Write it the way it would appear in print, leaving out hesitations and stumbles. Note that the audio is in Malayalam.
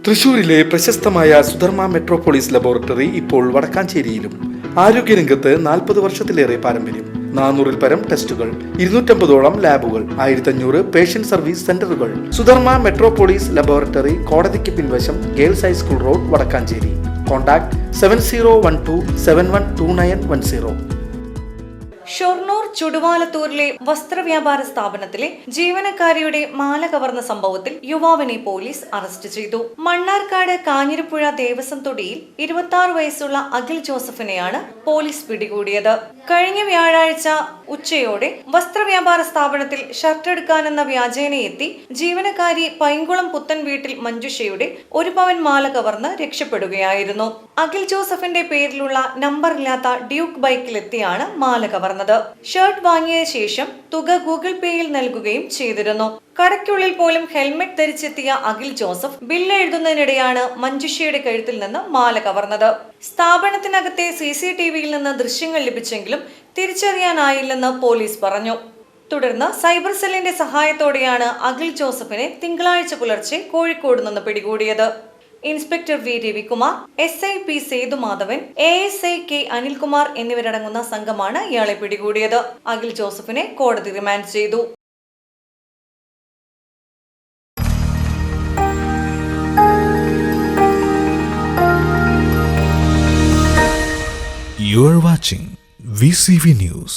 തൃശൂരിലെ പ്രശസ്തമായ സുധർമ്മ മെട്രോപോളിസ് ലബോറട്ടറി ഇപ്പോൾ വടക്കാഞ്ചേരിയിലും. ആരോഗ്യരംഗത്ത് 40 വർഷത്തിലേറെ പാരമ്പര്യം. 400-ൽ പരം ടെസ്റ്റുകൾ, 250ഓളം ലാബുകൾ, 1500 പേഷ്യന്റ് സർവീസ് സെന്ററുകൾ. സുധർമ്മ മെട്രോപോളിസ് ലബോറട്ടറി, കോടതിക്ക് പിൻവശം, girls high school road, Vadakkanchery. Contact 7012712910. Shoranur ചുടുവാലത്തൂരിലെ വസ്ത്രവ്യാപാര സ്ഥാപനത്തിലെ ജീവനക്കാരിയുടെ മാല കവർന്ന സംഭവത്തിൽ യുവാവിനെ പോലീസ് അറസ്റ്റ് ചെയ്തു. മണ്ണാർക്കാട് കാഞ്ഞിരപ്പുഴ ദേവസ്വം തൊടിയിൽ 26 വയസ്സുള്ള അഖിൽ ജോസഫിനെയാണ് പോലീസ് പിടികൂടിയത്. കഴിഞ്ഞ വ്യാഴാഴ്ച ഉച്ചയോടെ വസ്ത്രവ്യാപാര സ്ഥാപനത്തിൽ ഷർട്ട് എടുക്കാനെന്ന വ്യാജേന എത്തി ജീവനക്കാരി പൈങ്കുളം പുത്തൻ വീട്ടിൽ മഞ്ജുഷയുടെ 1 പവൻ മാല കവർന്ന് രക്ഷപ്പെടുകയായിരുന്നു. അഖിൽ ജോസഫിന്റെ പേരിലുള്ള നമ്പറില്ലാത്ത ഡ്യൂക്ക് ബൈക്കിലെത്തിയാണ് മാല കവർന്നത്. ഷർട്ട് വാങ്ങിയ ശേഷം തുക ഗൂഗിൾ പേയിൽ നൽകുകയും ചെയ്തിരുന്നു. കടയ്ക്കുള്ളിൽ പോലും ഹെൽമെറ്റ് ധരിച്ചെത്തിയ അഖിൽ ജോസഫ് ബില്ല് എഴുതുന്നതിനിടെയാണ് മഞ്ജുഷയുടെ കഴുത്തിൽ നിന്ന് മാല കവർന്നത്. സ്ഥാപനത്തിനകത്തെ CCTVയിൽ നിന്ന് ദൃശ്യങ്ങൾ ലഭിച്ചെങ്കിലും തിരിച്ചറിയാനായില്ലെന്ന് പോലീസ് പറഞ്ഞു. തുടർന്ന് സൈബർ സെല്ലിന്റെ സഹായത്തോടെയാണ് അഖിൽ ജോസഫിനെ തിങ്കളാഴ്ച പുലർച്ചെ കോഴിക്കോട് നിന്ന് പിടികൂടിയത്. Inspector V Ravikumar, SI P Sethumadhavan, ASI K Anilkumar എന്നിവരടങ്ങുന്ന സംഘമാണ് ഇയാളെ പിടികൂടിയത്. അഖിൽ ജോസഫിനെ കോടതി റിമാൻഡ് ചെയ്തു. You are watching VCV News.